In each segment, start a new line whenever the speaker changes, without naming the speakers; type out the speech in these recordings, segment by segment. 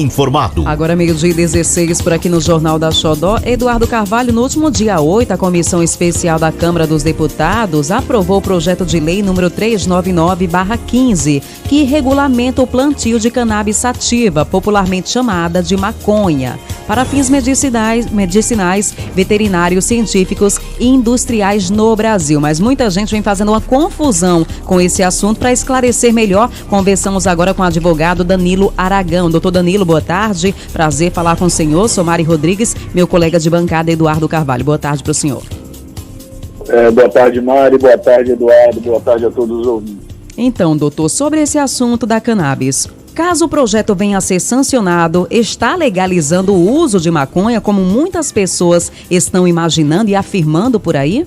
Informado.
Agora 12h16 por aqui no Jornal da Xodó. Eduardo Carvalho, no último dia 8, a Comissão Especial da Câmara dos Deputados aprovou o projeto de lei número 399/15, que regulamenta o plantio de cannabis sativa, popularmente chamada de maconha, para fins medicinais, veterinários, científicos e industriais no Brasil. Mas muita gente vem fazendo uma confusão com esse assunto. Para esclarecer melhor, conversamos agora com o advogado Danilo Aragão. Doutor Danilo, boa tarde. Prazer falar com o senhor. Sou Mari Rodrigues, meu colega de bancada Eduardo Carvalho. Boa tarde para o senhor.
Boa tarde, Mari. Boa tarde, Eduardo. Boa tarde a todos os ouvintes.
Então, doutor, sobre esse assunto da cannabis, caso o projeto venha a ser sancionado, está legalizando o uso de maconha, como muitas pessoas estão imaginando e afirmando por aí?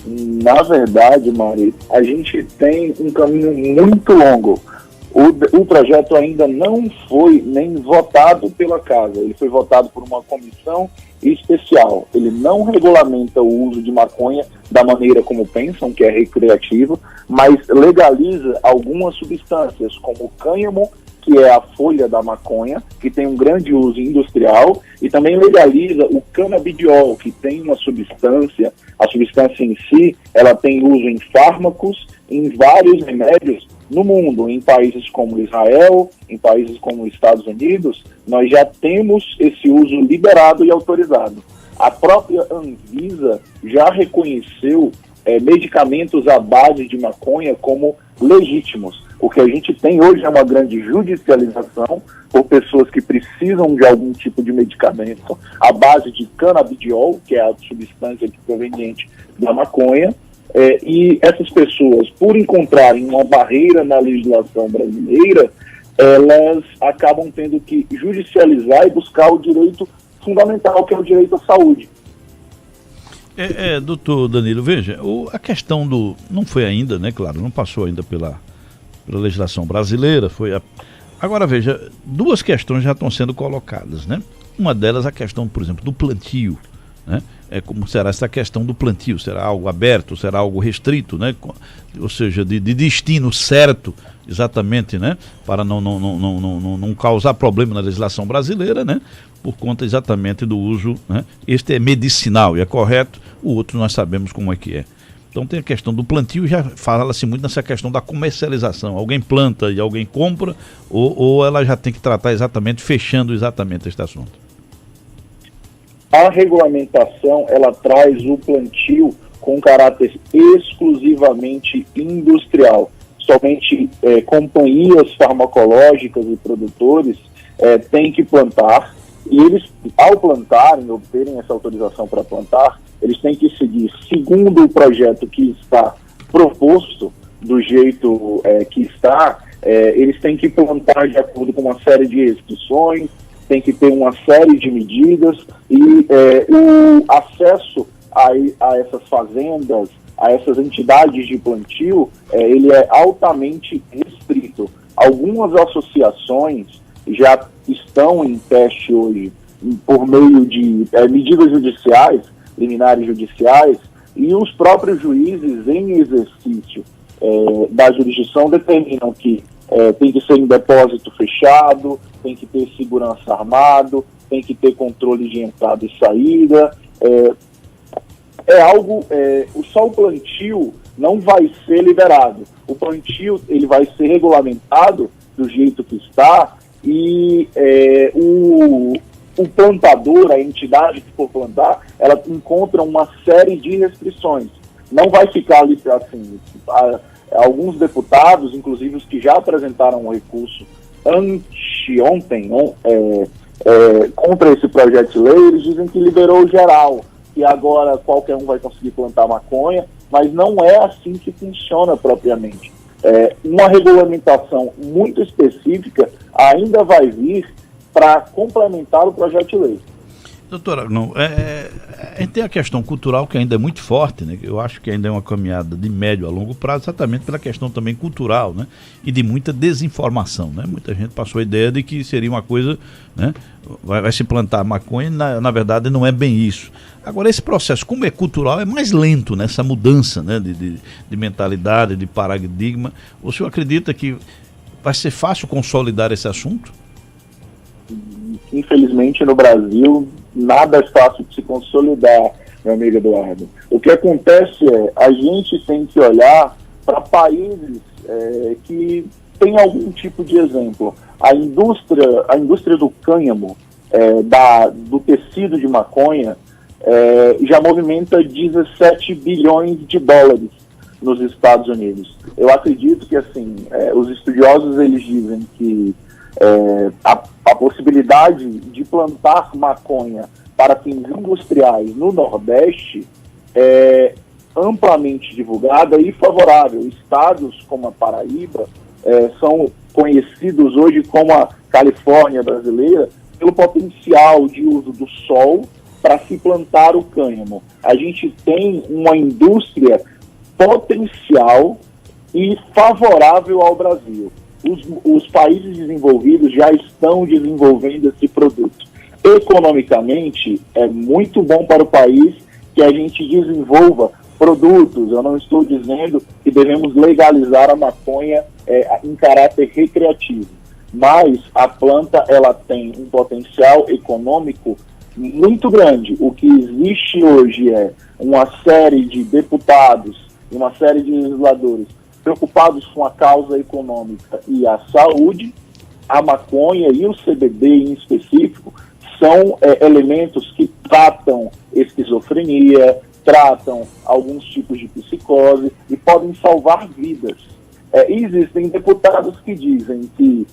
Na verdade, Mari, a gente tem um caminho muito longo. O projeto ainda não foi nem votado pela Casa, ele foi votado por uma comissão especial. Ele não regulamenta o uso de maconha da maneira como pensam, que é recreativo, mas legaliza algumas substâncias, como o cânhamo, que é a folha da maconha, que tem um grande uso industrial, e também legaliza o canabidiol, que tem uma substância, a substância em si, ela tem uso em fármacos, em vários remédios no mundo. Em países como Israel, em países como Estados Unidos, nós já temos esse uso liberado e autorizado. A própria Anvisa já reconheceu medicamentos à base de maconha como legítimos. O que a gente tem hoje é uma grande judicialização por pessoas que precisam de algum tipo de medicamento à base de canabidiol, que é a substância proveniente da maconha, e essas pessoas, por encontrarem uma barreira na legislação brasileira, elas acabam tendo que judicializar e buscar o direito fundamental, que é o direito à saúde.
Doutor Danilo, veja, a questão não foi ainda, né, claro, não passou ainda pela legislação brasileira, Agora veja, duas questões já estão sendo colocadas, né? Uma delas a questão, por exemplo, do plantio, né? Como será essa questão do plantio? Será algo aberto? Será algo restrito, né? Ou seja, de destino certo, exatamente, né? Para não causar problema na legislação brasileira, né? Por conta exatamente do uso, né? Este é medicinal e é correto, o outro nós sabemos como é que é. Então tem a questão do plantio, já fala-se muito nessa questão da comercialização. Alguém planta e alguém compra, ou ela já tem que tratar exatamente, fechando exatamente este assunto?
A regulamentação, ela traz o plantio com caráter exclusivamente industrial. Somente companhias farmacológicas e produtores têm que plantar, e eles, ao plantarem, obterem essa autorização para plantar, eles têm que seguir, segundo o projeto que está proposto, do jeito que está, eles têm que plantar de acordo com uma série de restrições, tem que ter uma série de medidas, e o acesso a essas fazendas, a essas entidades de plantio, ele é altamente restrito. Algumas associações já estão em teste hoje por meio de medidas judiciais, liminares judiciais, e os próprios juízes em exercício da jurisdição determinam que tem que ser em depósito fechado, tem que ter segurança armado, tem que ter controle de entrada e saída. Só o plantio não vai ser liberado. O plantio ele vai ser regulamentado do jeito que está, e o plantador, a entidade que for plantar, ela encontra uma série de restrições. Não vai ficar ali assim. Alguns deputados, inclusive os que já apresentaram um recurso anteontem contra esse projeto de lei, eles dizem que liberou geral, que agora qualquer um vai conseguir plantar maconha, mas não é assim que funciona propriamente. Uma regulamentação muito específica ainda vai vir para complementar o projeto de lei.
Doutora, tem a questão cultural que ainda é muito forte, né? Eu acho que ainda é uma caminhada de médio a longo prazo, exatamente pela questão também cultural, né? E de muita desinformação, né? Muita gente passou a ideia de que seria uma coisa, né? Vai se plantar maconha, na verdade não é bem isso. Agora, esse processo, como é cultural, é mais lento nessa mudança, né? de mentalidade, de paradigma. O senhor acredita que vai ser fácil consolidar esse assunto?
infelizmente no Brasil nada é fácil de se consolidar, meu amigo Eduardo. O que acontece é, a gente tem que olhar para países que tem algum tipo de exemplo. A indústria do cânhamo, do tecido de maconha, já movimenta 17 bilhões de dólares nos Estados Unidos. Eu acredito que, assim, os estudiosos, eles dizem que a possibilidade de plantar maconha para fins industriais no Nordeste é amplamente divulgada e favorável. Estados como a Paraíba são conhecidos hoje como a Califórnia brasileira pelo potencial de uso do sol para se plantar o cânhamo. A gente tem uma indústria potencial e favorável ao Brasil. Os países desenvolvidos já estão desenvolvendo esse produto. Economicamente, é muito bom para o país que a gente desenvolva produtos. Eu não estou dizendo que devemos legalizar a maconha em caráter recreativo, mas a planta, ela tem um potencial econômico muito grande. O que existe hoje é uma série de deputados, uma série de legisladores preocupados com a causa econômica e a saúde. A maconha e o CBD em específico são elementos que tratam esquizofrenia, tratam alguns tipos de psicose e podem salvar vidas. Existem deputados que dizem que,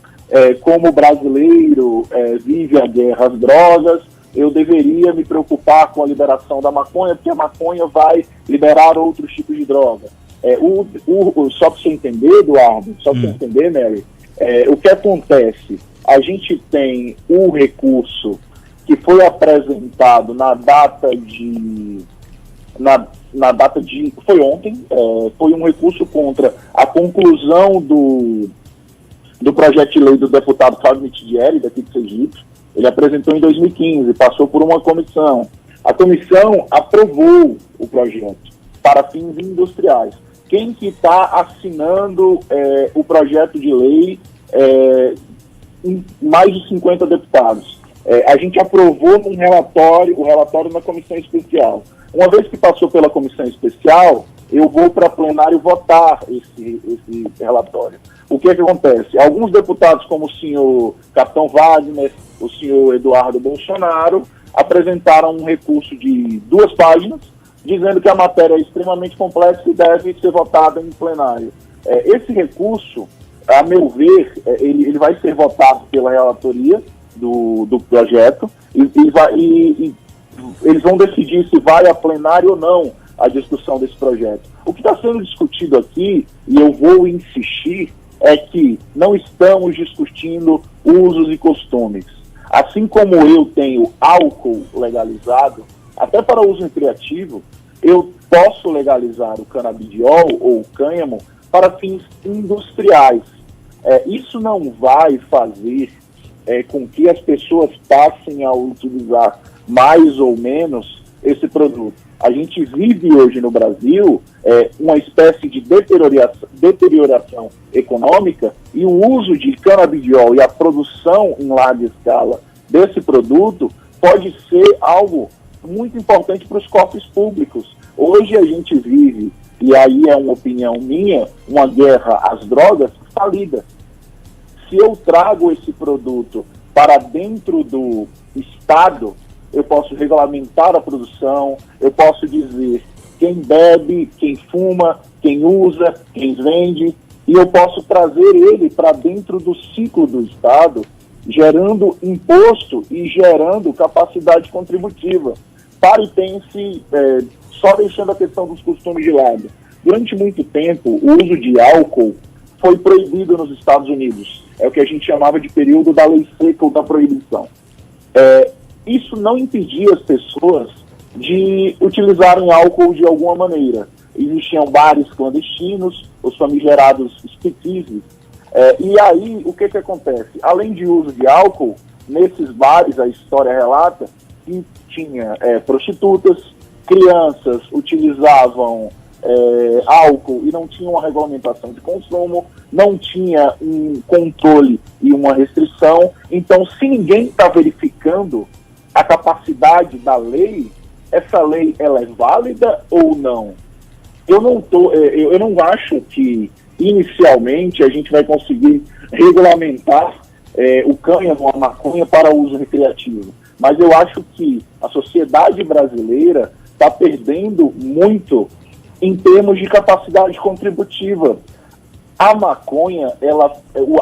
como brasileiro vive a guerra às drogas, eu deveria me preocupar com a liberação da maconha, porque a maconha vai liberar outros tipos de droga. Só para você entender, Eduardo, só para você entender, Mary, o que acontece? A gente tem um recurso que foi apresentado na data de... foi ontem, foi um recurso contra a conclusão do projeto de lei do deputado Fábio Mitidieri, daqui de Sergipe. Ele apresentou em 2015, passou por uma comissão. A comissão aprovou o projeto para fins industriais. Quem que está assinando o projeto de lei? Mais de 50 deputados. A gente aprovou o relatório na comissão especial. Uma vez que passou pela comissão especial, eu vou para plenário votar esse relatório. O que acontece? Alguns deputados, como o senhor Capitão Wagner, o senhor Eduardo Bolsonaro, apresentaram um recurso de 2 páginas, dizendo que a matéria é extremamente complexa e deve ser votada em plenário. Esse recurso, a meu ver, ele vai ser votado pela relatoria do projeto e eles vão decidir se vai a plenário ou não a discussão desse projeto. O que está sendo discutido aqui, e eu vou insistir, é que não estamos discutindo usos e costumes. Assim como eu tenho álcool legalizado, até para uso recreativo, eu posso legalizar o canabidiol ou o cânhamo para fins industriais. Isso não vai fazer com que as pessoas passem a utilizar mais ou menos esse produto. A gente vive hoje no Brasil uma espécie de deterioração econômica, e o uso de canabidiol e a produção em larga escala desse produto pode ser algo muito importante para os cofres públicos. Hoje a gente vive, e aí é uma opinião minha, uma guerra às drogas falida. Se eu trago esse produto para dentro do Estado, eu posso regulamentar a produção, eu posso dizer quem bebe, quem fuma, quem usa, quem vende, e eu posso trazer ele para dentro do ciclo do Estado, gerando imposto e gerando capacidade contributiva. Pare e pense, só deixando a questão dos costumes de lado. Durante muito tempo, o uso de álcool foi proibido nos Estados Unidos. É o que a gente chamava de período da lei seca ou da proibição. Isso não impedia as pessoas de utilizarem álcool de alguma maneira. Existiam bares clandestinos, os famigerados speakeasies. E aí, o que acontece? Além de uso de álcool, nesses bares, a história relata que tinha prostitutas, crianças utilizavam álcool e não tinham uma regulamentação de consumo, não tinha um controle e uma restrição. Então, se ninguém está verificando a capacidade da lei, essa lei ela é válida ou não? Eu não acho que inicialmente a gente vai conseguir regulamentar o cânhamo, a maconha para uso recreativo, mas eu acho que a sociedade brasileira está perdendo muito em termos de capacidade contributiva. A maconha,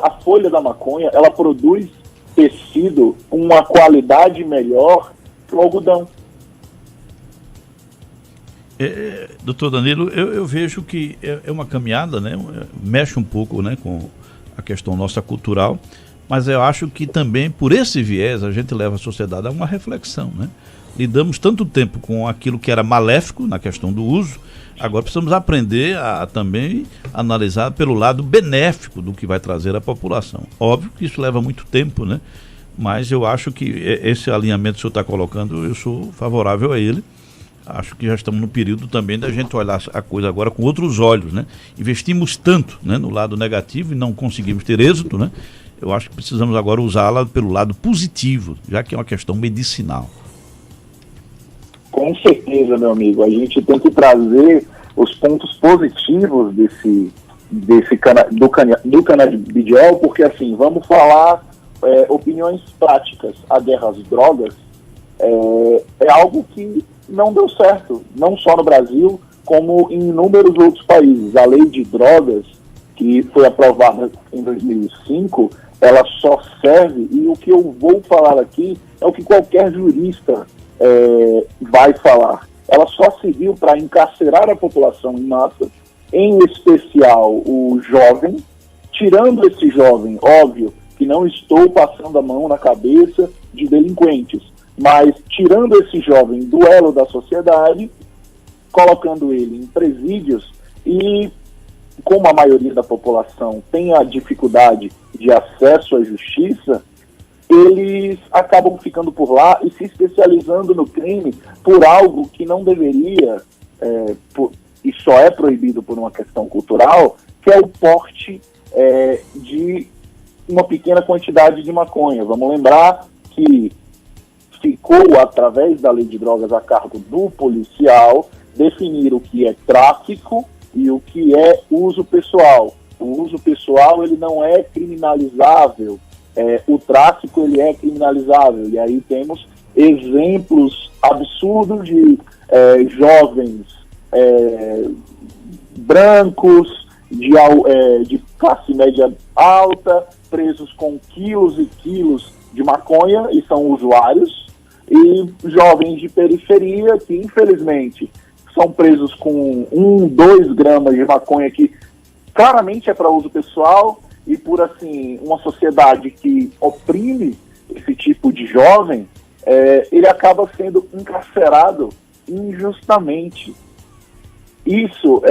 a folha da maconha, ela produz tecido com uma qualidade melhor que o algodão.
Doutor Danilo, eu vejo que é uma caminhada, né? Mexe um pouco, né, com a questão nossa cultural, mas eu acho que também por esse viés a gente leva a sociedade a uma reflexão, né? Lidamos tanto tempo com aquilo que era maléfico na questão do uso, agora precisamos aprender a também analisar pelo lado benéfico do que vai trazer à população. Óbvio que isso leva muito tempo, né? Mas eu acho que esse alinhamento que o senhor está colocando, eu sou favorável a ele. Acho que já estamos no período também da gente olhar a coisa agora com outros olhos, né? Investimos tanto, né, no lado negativo e não conseguimos ter êxito, né? Eu acho que precisamos agora usá-la pelo lado positivo, já que é uma questão medicinal.
Com certeza, meu amigo. A gente tem que trazer os pontos positivos do canabidiol, porque assim, vamos falar opiniões práticas. A guerra às drogas é algo que não deu certo, não só no Brasil, como em inúmeros outros países. A lei de drogas, que foi aprovada em 2005, ela só serve, e o que eu vou falar aqui é o que qualquer jurista vai falar. Ela só serviu para encarcerar a população em massa, em especial o jovem. Tirando esse jovem, óbvio que não estou passando a mão na cabeça de delinquentes, mas tirando esse jovem do elo da sociedade, colocando ele em presídios, e como a maioria da população tem a dificuldade de acesso à justiça, eles acabam ficando por lá e se especializando no crime por algo que não deveria, e só é proibido por uma questão cultural, que é o porte de uma pequena quantidade de maconha. Vamos lembrar que ficou, através da lei de drogas, a cargo do policial definir o que é tráfico e o que é uso pessoal. O uso pessoal, ele não é criminalizável. O tráfico, ele é criminalizável. E aí temos exemplos absurdos de jovens brancos, de classe média alta, presos com quilos e quilos de maconha, e são usuários, e jovens de periferia que, infelizmente, são presos com 2 gramas de maconha, que claramente é para uso pessoal, e por, assim, uma sociedade que oprime esse tipo de jovem, ele acaba sendo encarcerado injustamente. Isso,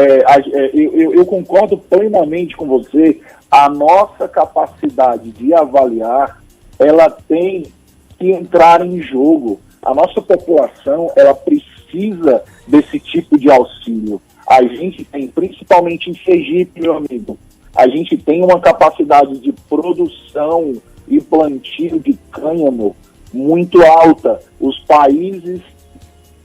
eu concordo plenamente com você. A nossa capacidade de avaliar, ela tem que entrar em jogo. A nossa população, ela precisa desse tipo de auxílio. A gente tem, principalmente em Sergipe, meu amigo, a gente tem uma capacidade de produção e plantio de cânhamo muito alta. Os países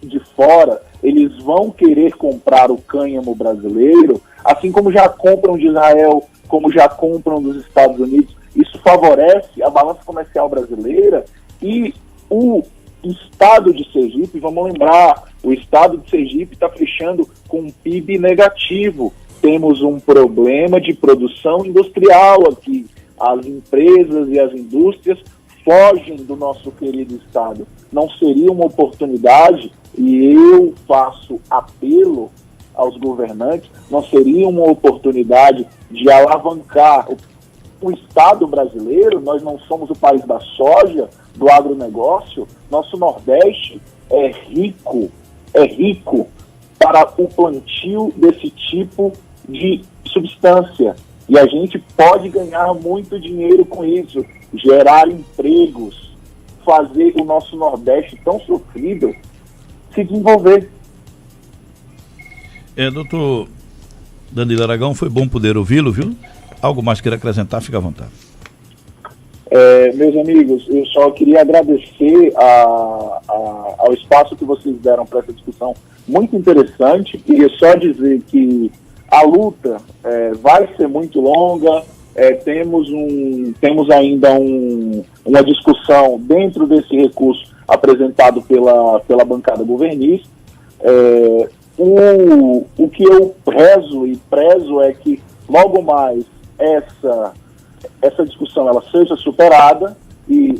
de fora, eles vão querer comprar o cânhamo brasileiro, assim como já compram de Israel, como já compram dos Estados Unidos. Isso favorece a balança comercial brasileira. E o estado de Sergipe, vamos lembrar, o estado de Sergipe está fechando com um PIB negativo. Temos um problema de produção industrial aqui. As empresas e as indústrias fogem do nosso querido estado. Não seria uma oportunidade, e eu faço apelo aos governantes, não seria uma oportunidade de alavancar o estado brasileiro? Nós não somos o país da soja, do agronegócio. Nosso Nordeste é rico para o plantio desse tipo de substância. E a gente pode ganhar muito dinheiro com isso, gerar empregos, fazer o nosso Nordeste tão sofrido se desenvolver.
Doutor Danilo Aragão, foi bom poder ouvi-lo, viu? Algo mais queira acrescentar, fica à vontade.
Meus amigos, eu só queria agradecer ao espaço que vocês deram para essa discussão muito interessante. Queria só dizer que a luta vai ser muito longa. Temos ainda uma discussão dentro desse recurso apresentado pela bancada governista. O que eu prezo é que logo mais essa discussão ela seja superada e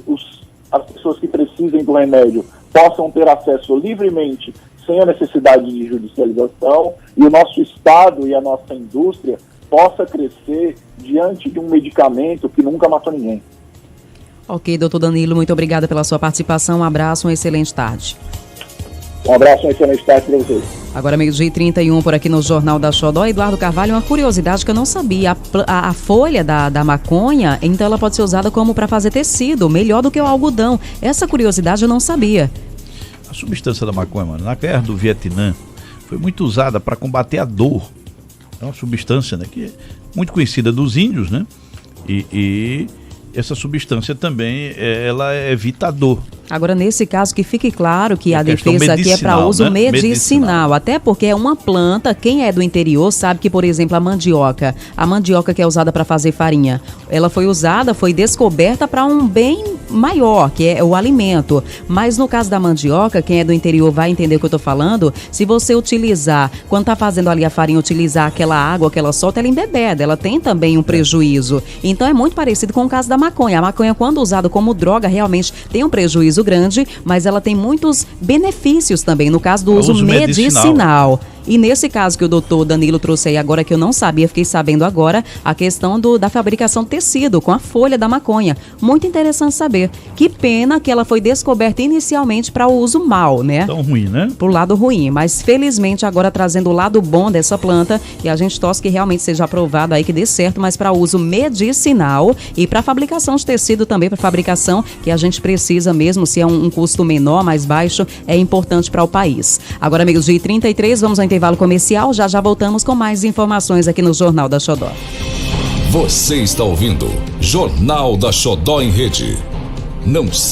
as pessoas que precisem do remédio possam ter acesso livremente, sem a necessidade de judicialização, e o nosso Estado e a nossa indústria possa crescer diante de um medicamento que nunca matou ninguém.
Ok, doutor Danilo, muito obrigada pela sua participação. Um abraço, uma excelente tarde.
Um abraço, uma excelente tarde para vocês.
Agora, 12h31, por aqui no Jornal da Xodó. Eduardo Carvalho, uma curiosidade que eu não sabia. A folha da maconha, então ela pode ser usada como para fazer tecido, melhor do que o algodão. Essa curiosidade eu não sabia.
A substância da maconha, mano, na guerra do Vietnã, foi muito usada para combater a dor. É uma substância, né, que é muito conhecida dos índios, né? E essa substância também, ela evita a dor.
Agora, nesse caso, que fique claro que a defesa aqui é para uso medicinal. Até porque é uma planta, quem é do interior sabe que, por exemplo, a mandioca que é usada para fazer farinha, ela foi descoberta para um bem maior, que é o alimento. Mas no caso da mandioca, quem é do interior vai entender o que eu estou falando. Se você utilizar, quando está fazendo ali a farinha, utilizar aquela água que ela solta, ela embebeda, ela tem também um prejuízo. Então é muito parecido com o caso da maconha. A maconha, quando usada como droga, realmente tem um prejuízo grande, mas ela tem muitos benefícios também, no caso do uso medicinal. E nesse caso que o doutor Danilo trouxe aí agora, que eu não sabia, fiquei sabendo agora, a questão da fabricação de tecido com a folha da maconha. Muito interessante saber. Que pena que ela foi descoberta inicialmente para o uso mal, né?
Tão ruim, né?
Pro lado ruim, mas felizmente agora trazendo o lado bom dessa planta, e a gente torce que realmente seja aprovado aí, que dê certo, mas para uso medicinal e para fabricação de tecido também, para fabricação que a gente precisa mesmo, se é um custo menor, mais baixo, é importante para o país. Agora, amigos, de 33, vamos ao intervalo comercial, já voltamos com mais informações aqui no Jornal da Xodó.
Você está ouvindo Jornal da Xodó em Rede. Não